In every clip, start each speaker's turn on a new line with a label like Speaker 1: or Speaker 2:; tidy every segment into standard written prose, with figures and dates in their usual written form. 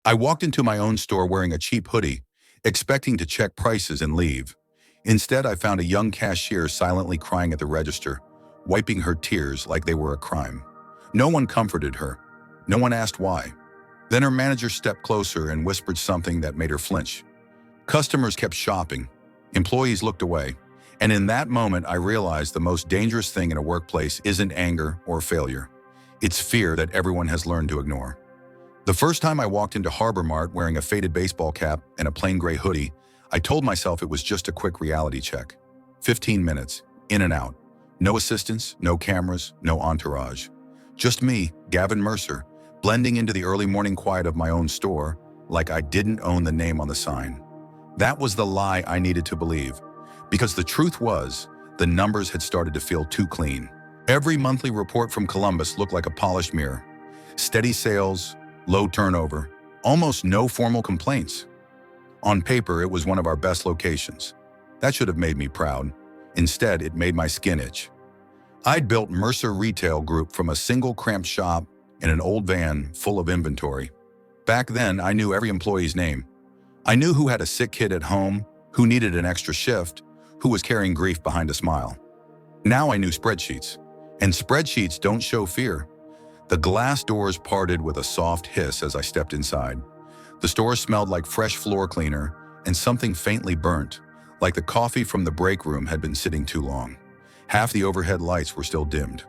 Speaker 1: I walked into my own store wearing a cheap hoodie, expecting to check prices and leave. Instead, I found a young cashier silently crying at the register, wiping her tears like they were a crime. No one comforted her. No one asked why. Then her manager stepped closer and whispered something that made her flinch. Customers kept shopping. Employees looked away. And in that moment, I realized the most dangerous thing in a workplace isn't anger or failure. It's fear that everyone has learned to ignore. The first time I walked into Harbor Mart wearing a faded baseball cap and a plain gray hoodie, I told myself it was just a quick reality check. 15 minutes, in and out. No assistants, no cameras, no entourage. Just me, Gavin Mercer, blending into the early morning quiet of my own store like I didn't own the name on the sign. That was the lie I needed to believe, because the truth was, the numbers had started to feel too clean. Every monthly report from Columbus looked like a polished mirror. Steady sales, low turnover, almost no formal complaints. On paper, it was one of our best locations. That should have made me proud. Instead, it made my skin itch. I'd built Mercer Retail Group from a single cramped shop in an old van full of inventory. Back then, I knew every employee's name. I knew who had a sick kid at home, who needed an extra shift, who was carrying grief behind a smile. Now I knew spreadsheets. And spreadsheets don't show fear. The glass doors parted with a soft hiss as I stepped inside. The store smelled like fresh floor cleaner and something faintly burnt, like the coffee from the break room had been sitting too long. Half the overhead lights were still dimmed.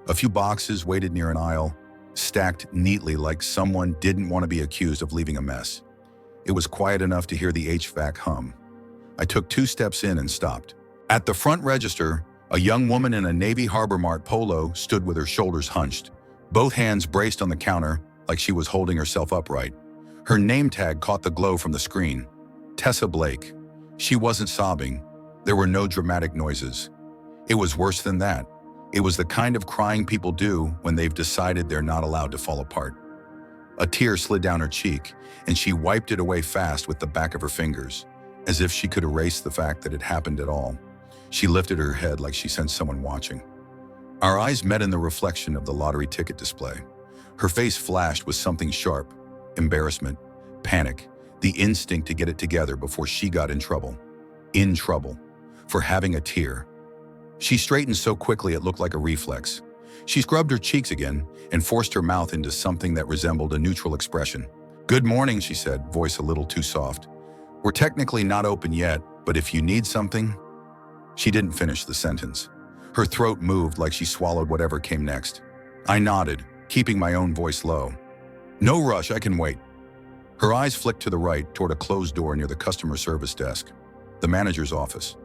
Speaker 1: A few boxes waited near an aisle, stacked neatly like someone didn't want to be accused of leaving a mess. It was quiet enough to hear the HVAC hum. I took 2 steps in and stopped. At the front register, a young woman in a Navy Harbor Mart polo stood with her shoulders hunched, both hands braced on the counter like she was holding herself upright. Her name tag caught the glow from the screen. Tessa Blake. She wasn't sobbing. There were no dramatic noises. It was worse than that. It was the kind of crying people do when they've decided they're not allowed to fall apart. A tear slid down her cheek, and she wiped it away fast with the back of her fingers, as if she could erase the fact that it happened at all. She lifted her head like she sensed someone watching. Our eyes met in the reflection of the lottery ticket display. Her face flashed with something sharp: embarrassment, panic, the instinct to get it together before she got in trouble. In trouble. For having a tear. She straightened so quickly it looked like a reflex. She scrubbed her cheeks again and forced her mouth into something that resembled a neutral expression. "Good morning," she said, voice a little too soft. "We're technically not open yet, but if you need something..." She didn't finish the sentence. Her throat moved like she swallowed whatever came next. I nodded, keeping my own voice low. "No rush, I can wait." Her eyes flicked to the right toward a closed door near the customer service desk, the manager's office.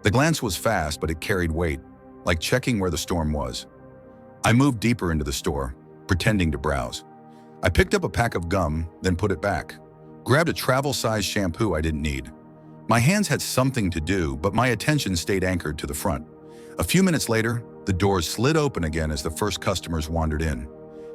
Speaker 1: The glance was fast, but it carried weight, like checking where the storm was. I moved deeper into the store, pretending to browse. I picked up a pack of gum, then put it back. Grabbed a travel-sized shampoo I didn't need. My hands had something to do, but my attention stayed anchored to the front. A few minutes later, the doors slid open again as the first customers wandered in.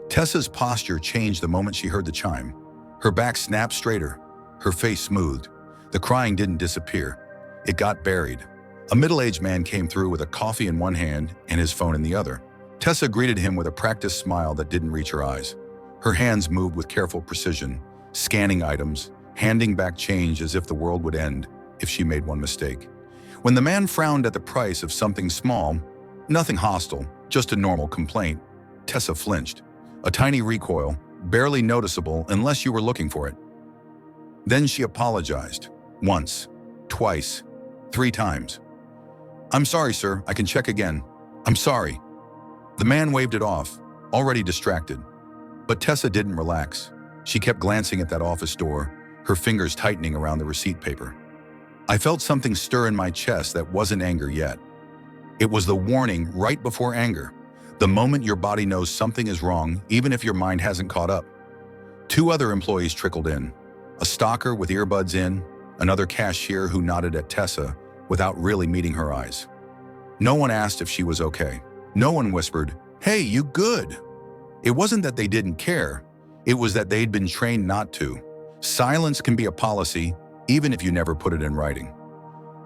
Speaker 1: Tessa's posture changed the moment she heard the chime. Her back snapped straighter, her face smoothed. The crying didn't disappear. It got buried. A middle-aged man came through with a coffee in one hand and his phone in the other. Tessa greeted him with a practiced smile that didn't reach her eyes. Her hands moved with careful precision, scanning items, handing back change as if the world would end if she made one mistake. When the man frowned at the price of something small, nothing hostile, just a normal complaint, Tessa flinched. A tiny recoil, barely noticeable unless you were looking for it. Then she apologized. Once, twice, 3 times. "I'm sorry, sir. I can check again. I'm sorry." The man waved it off, already distracted. But Tessa didn't relax. She kept glancing at that office door, her fingers tightening around the receipt paper. I felt something stir in my chest that wasn't anger yet. It was the warning right before anger. The moment your body knows something is wrong, even if your mind hasn't caught up. 2 other employees trickled in. A stalker with earbuds in, another cashier who nodded at Tessa without really meeting her eyes. No one asked if she was okay. No one whispered, "Hey, you good?" It wasn't that they didn't care. It was that they'd been trained not to. Silence can be a policy, even if you never put it in writing.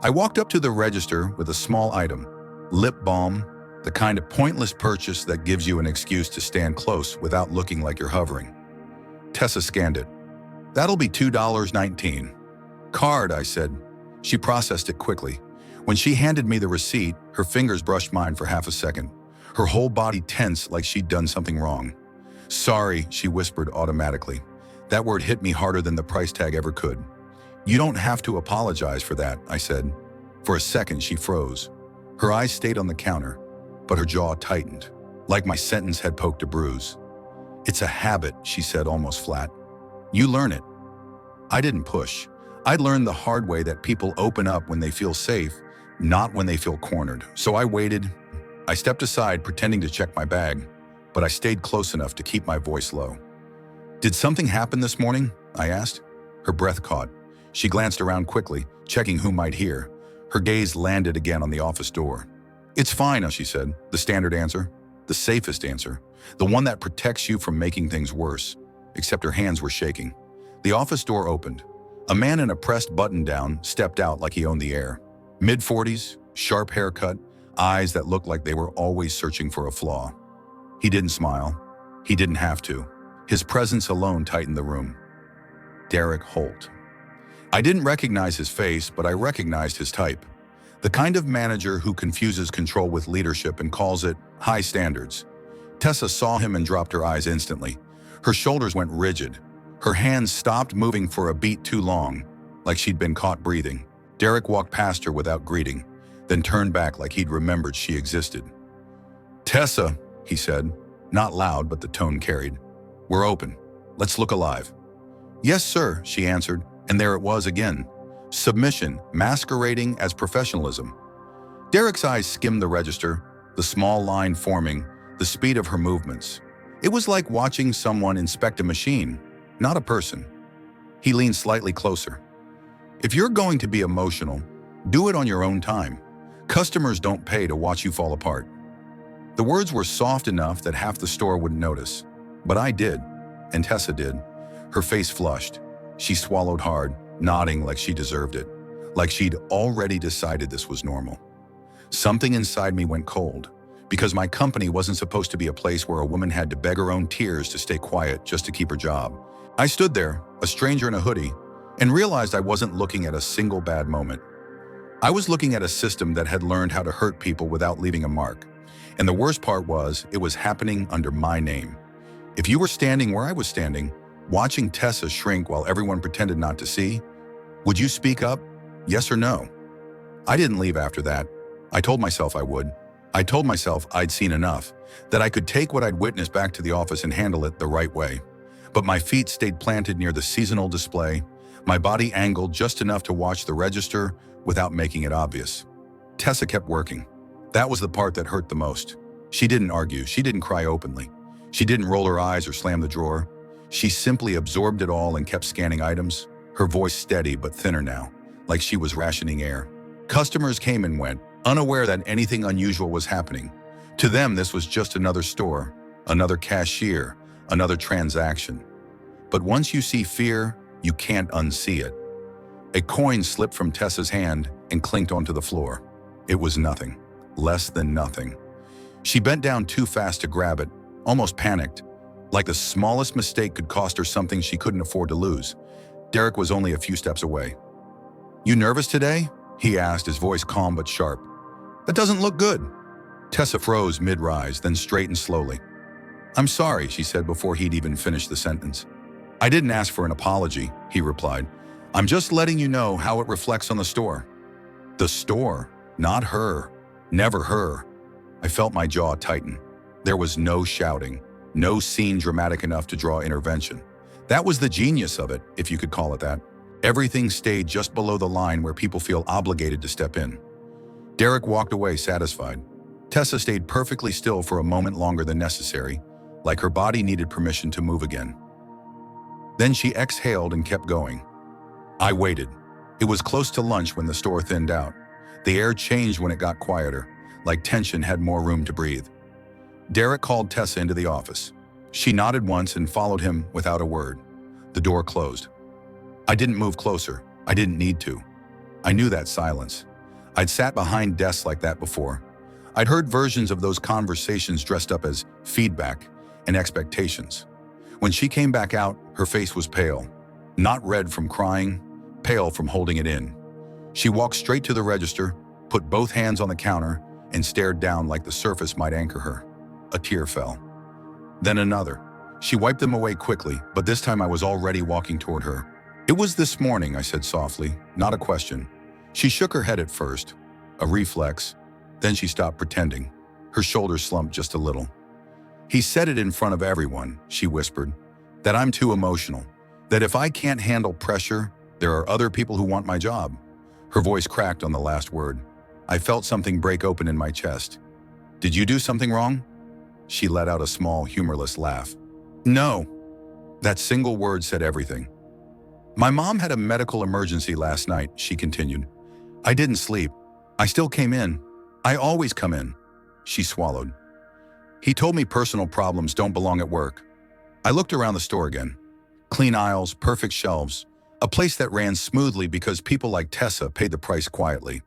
Speaker 1: I walked up to the register with a small item, lip balm, the kind of pointless purchase that gives you an excuse to stand close without looking like you're hovering. Tessa scanned it. That'll be $2.19. Card, I said. She processed it quickly. When she handed me the receipt, her fingers brushed mine for half a second. Her whole body tense like she'd done something wrong. Sorry, she whispered automatically. That word hit me harder than the price tag ever could. You don't have to apologize for that, I said. For a second, she froze. Her eyes stayed on the counter, but her jaw tightened, like my sentence had poked a bruise. It's a habit, she said almost flat. You learn it. I didn't push. I'd learned the hard way that people open up when they feel safe, not when they feel cornered. So I waited. I stepped aside, pretending to check my bag, but I stayed close enough to keep my voice low. Did something happen this morning? I asked. Her breath caught. She glanced around quickly, checking who might hear. Her gaze landed again on the office door. It's fine, she said, the standard answer, the safest answer, the one that protects you from making things worse. Except her hands were shaking. The office door opened. A man in a pressed button-down stepped out like he owned the air. Mid-40s, sharp haircut, eyes that looked like they were always searching for a flaw. He didn't smile. He didn't have to. His presence alone tightened the room. Derek Holt. I didn't recognize his face, but I recognized his type. The kind of manager who confuses control with leadership and calls it high standards. Tessa saw him and dropped her eyes instantly. Her shoulders went rigid. Her hands stopped moving for a beat too long, like she'd been caught breathing. Derek walked past her without greeting, then turned back like he'd remembered she existed. Tessa, he said, not loud, but the tone carried. We're open. Let's look alive. Yes, sir, she answered, and there it was again. Submission, masquerading as professionalism. Derek's eyes skimmed the register, the small line forming, the speed of her movements. It was like watching someone inspect a machine, not a person. He leaned slightly closer. If you're going to be emotional, do it on your own time. Customers don't pay to watch you fall apart. The words were soft enough that half the store wouldn't notice. But I did, and Tessa did. Her face flushed. She swallowed hard, nodding like she deserved it, like she'd already decided this was normal. Something inside me went cold, because my company wasn't supposed to be a place where a woman had to beg her own tears to stay quiet just to keep her job. I stood there, a stranger in a hoodie, and realized I wasn't looking at a single bad moment. I was looking at a system that had learned how to hurt people without leaving a mark. And the worst part was, it was happening under my name. If you were standing where I was standing, watching Tessa shrink while everyone pretended not to see, would you speak up? Yes or no? I didn't leave after that. I told myself I would. I told myself I'd seen enough, that I could take what I'd witnessed back to the office and handle it the right way. But my feet stayed planted near the seasonal display, my body angled just enough to watch the register without making it obvious. Tessa kept working. That was the part that hurt the most. She didn't argue. She didn't cry openly. She didn't roll her eyes or slam the drawer. She simply absorbed it all and kept scanning items, her voice steady but thinner now, like she was rationing air. Customers came and went, unaware that anything unusual was happening. To them, this was just another store, another cashier, another transaction. But once you see fear, you can't unsee it. A coin slipped from Tessa's hand and clinked onto the floor. It was nothing, less than nothing. She bent down too fast to grab it, almost panicked, like the smallest mistake could cost her something she couldn't afford to lose. Derek was only a few steps away. You nervous today? He asked, his voice calm but sharp. That doesn't look good. Tessa froze mid-rise, then straightened slowly. I'm sorry, she said before he'd even finished the sentence. I didn't ask for an apology, he replied. I'm just letting you know how it reflects on the store. The store, not her, never her. I felt my jaw tighten. There was no shouting, no scene dramatic enough to draw intervention. That was the genius of it, if you could call it that. Everything stayed just below the line where people feel obligated to step in. Derek walked away satisfied. Tessa stayed perfectly still for a moment longer than necessary, like her body needed permission to move again. Then she exhaled and kept going. I waited. It was close to lunch when the store thinned out. The air changed when it got quieter, like tension had more room to breathe. Derek called Tessa into the office. She nodded once and followed him without a word. The door closed. I didn't move closer. I didn't need to. I knew that silence. I'd sat behind desks like that before. I'd heard versions of those conversations dressed up as feedback and expectations. When she came back out, her face was pale. Not red from crying, pale from holding it in. She walked straight to the register, put both hands on the counter, and stared down like the surface might anchor her. A tear fell. Then another. She wiped them away quickly, but this time I was already walking toward her. "It was this morning," I said softly, not a question. She shook her head at first, a reflex. Then she stopped pretending. Her shoulders slumped just a little. "He said it in front of everyone," she whispered, "that I'm too emotional, that if I can't handle pressure, there are other people who want my job." Her voice cracked on the last word. I felt something break open in my chest. "Did you do something wrong?" She let out a small, humorless laugh. "No." That single word said everything. "My mom had a medical emergency last night," she continued. "I didn't sleep. I still came in. I always come in." She swallowed. "He told me personal problems don't belong at work." I looked around the store again. Clean aisles, perfect shelves, a place that ran smoothly because people like Tessa paid the price quietly.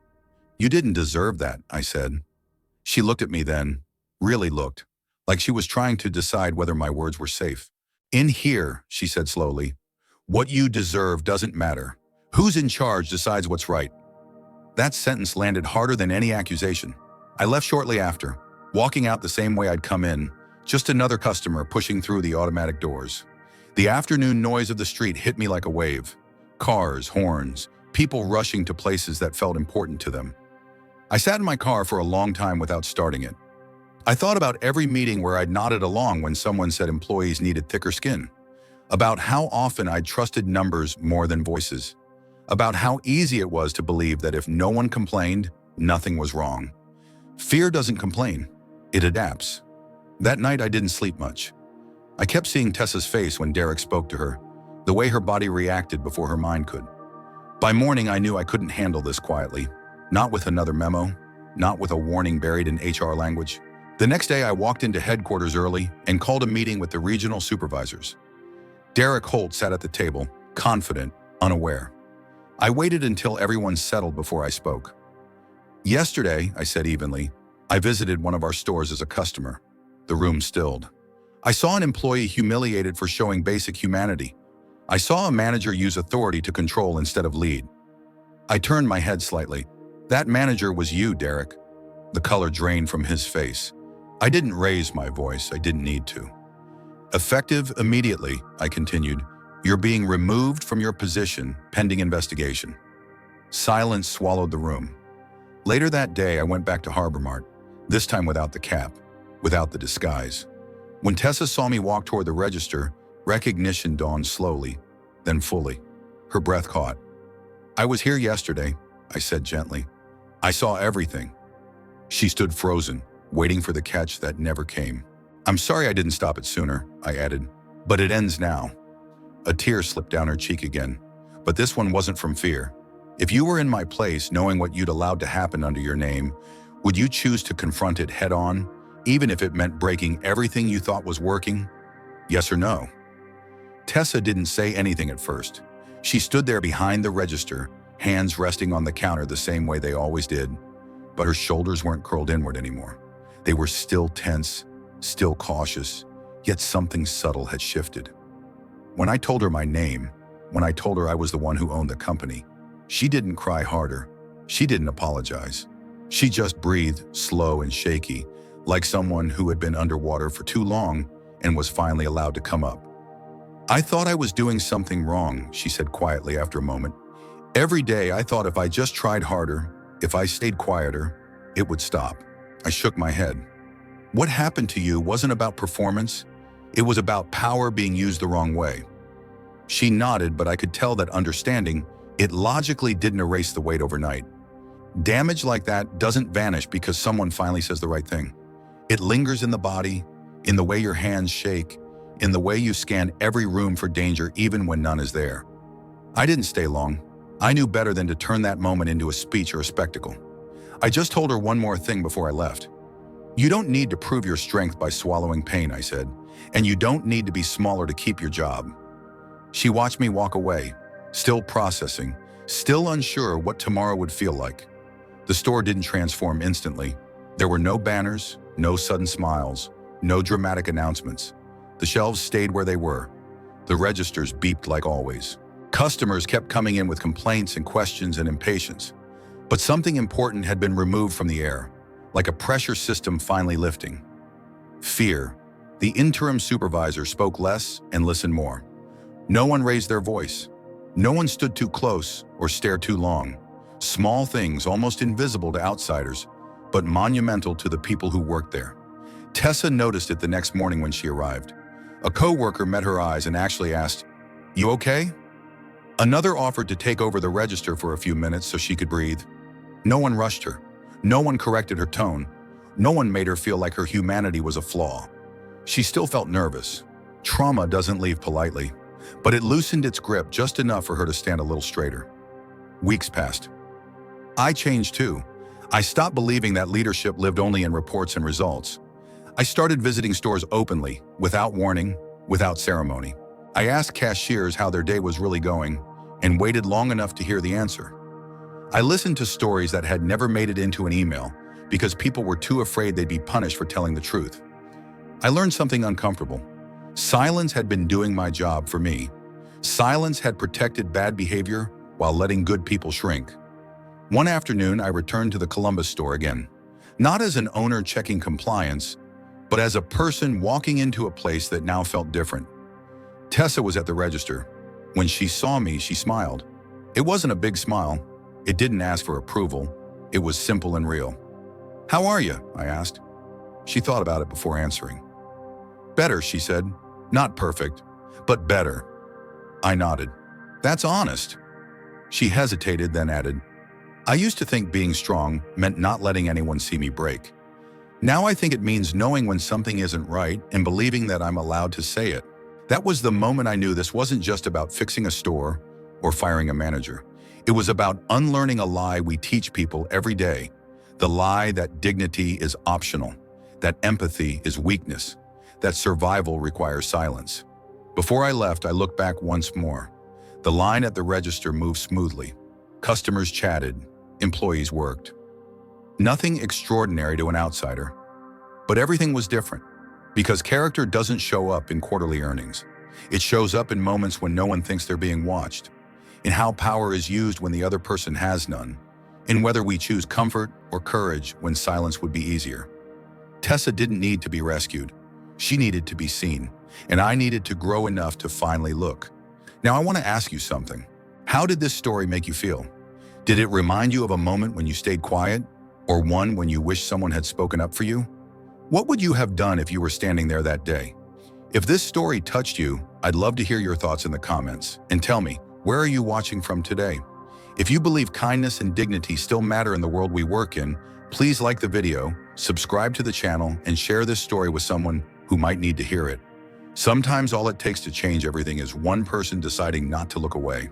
Speaker 1: "You didn't deserve that," I said. She looked at me then, really looked, like she was trying to decide whether my words were safe. "In here," she said slowly, "what you deserve doesn't matter. Who's in charge decides what's right." That sentence landed harder than any accusation. I left shortly after, walking out the same way I'd come in, just another customer pushing through the automatic doors. The afternoon noise of the street hit me like a wave. Cars, horns, people rushing to places that felt important to them. I sat in my car for a long time without starting it. I thought about every meeting where I'd nodded along when someone said employees needed thicker skin, about how often I'd trusted numbers more than voices, about how easy it was to believe that if no one complained, nothing was wrong. Fear doesn't complain, it adapts. That night I didn't sleep much. I kept seeing Tessa's face when Derek spoke to her, the way her body reacted before her mind could. By morning I knew I couldn't handle this quietly, not with another memo, not with a warning buried in HR language. The next day I walked into headquarters early and called a meeting with the regional supervisors. Derek Holt sat at the table, confident, unaware. I waited until everyone settled before I spoke. "Yesterday," I said evenly, "I visited one of our stores as a customer." The room stilled. I saw an employee humiliated for showing basic humanity. I saw a manager use authority to control instead of lead. I turned my head slightly. "That manager was you, Derek." The color drained from his face. I didn't raise my voice, I didn't need to. "Effective immediately," I continued. "You're being removed from your position, pending investigation." Silence swallowed the room. Later that day, I went back to Harbor Mart, this time without the cap, without the disguise. When Tessa saw me walk toward the register, recognition dawned slowly, then fully. Her breath caught. "I was here yesterday," I said gently. "I saw everything." She stood frozen, waiting for the catch that never came. "I'm sorry I didn't stop it sooner," I added, "but it ends now." A tear slipped down her cheek again, but this one wasn't from fear. "If you were in my place, knowing what you'd allowed to happen under your name, would you choose to confront it head-on, even if it meant breaking everything you thought was working? Yes or no?" Tessa didn't say anything at first. She stood there behind the register, hands resting on the counter the same way they always did. But her shoulders weren't curled inward anymore. They were still tense, still cautious, yet something subtle had shifted. When I told her my name, when I told her I was the one who owned the company, she didn't cry harder. She didn't apologize. She just breathed, slow and shaky, like someone who had been underwater for too long and was finally allowed to come up. "I thought I was doing something wrong," she said quietly after a moment. "Every day I thought if I just tried harder, if I stayed quieter, it would stop." I shook my head. "What happened to you wasn't about performance. It was about power being used the wrong way." She nodded, but I could tell that understanding, it logically didn't erase the weight overnight. Damage like that doesn't vanish because someone finally says the right thing. It lingers in the body, in the way your hands shake, in the way you scan every room for danger even when none is there. I didn't stay long. I knew better than to turn that moment into a speech or a spectacle. I just told her one more thing before I left. "You don't need to prove your strength by swallowing pain," I said, "and you don't need to be smaller to keep your job." She watched me walk away, still processing, still unsure what tomorrow would feel like. The store didn't transform instantly. There were no banners, no sudden smiles, no dramatic announcements. The shelves stayed where they were. The registers beeped like always. Customers kept coming in with complaints and questions and impatience. But something important had been removed from the air, like a pressure system finally lifting. Fear. The interim supervisor spoke less and listened more. No one raised their voice. No one stood too close or stared too long. Small things, almost invisible to outsiders, but monumental to the people who worked there. Tessa noticed it the next morning when she arrived. A co-worker met her eyes and actually asked, "You okay?" Another offered to take over the register for a few minutes so she could breathe. No one rushed her. No one corrected her tone. No one made her feel like her humanity was a flaw. She still felt nervous. Trauma doesn't leave politely, but it loosened its grip just enough for her to stand a little straighter. Weeks passed. I changed too. I stopped believing that leadership lived only in reports and results. I started visiting stores openly, without warning, without ceremony. I asked cashiers how their day was really going and waited long enough to hear the answer. I listened to stories that had never made it into an email because people were too afraid they'd be punished for telling the truth. I learned something uncomfortable. Silence had been doing my job for me. Silence had protected bad behavior while letting good people shrink. One afternoon, I returned to the Columbus store again, not as an owner checking compliance, but as a person walking into a place that now felt different. Tessa was at the register. When she saw me, she smiled. It wasn't a big smile. It didn't ask for approval. It was simple and real. "How are you?" I asked. She thought about it before answering. "Better," she said. "Not perfect, but better." I nodded. "That's honest." She hesitated, then added, "I used to think being strong meant not letting anyone see me break. Now I think it means knowing when something isn't right and believing that I'm allowed to say it." That was the moment I knew this wasn't just about fixing a store or firing a manager. It was about unlearning a lie we teach people every day. The lie that dignity is optional, that empathy is weakness, that survival requires silence. Before I left, I looked back once more. The line at the register moved smoothly. Customers chatted, employees worked. Nothing extraordinary to an outsider, but everything was different. Because character doesn't show up in quarterly earnings. It shows up in moments when no one thinks they're being watched, in how power is used when the other person has none, in whether we choose comfort or courage when silence would be easier. Tessa didn't need to be rescued. She needed to be seen, and I needed to grow enough to finally look. Now I want to ask you something. How did this story make you feel? Did it remind you of a moment when you stayed quiet, or one when you wished someone had spoken up for you? What would you have done if you were standing there that day? If this story touched you, I'd love to hear your thoughts in the comments. And tell me, where are you watching from today? If you believe kindness and dignity still matter in the world we work in, please like the video, subscribe to the channel, and share this story with someone who might need to hear it. Sometimes all it takes to change everything is one person deciding not to look away.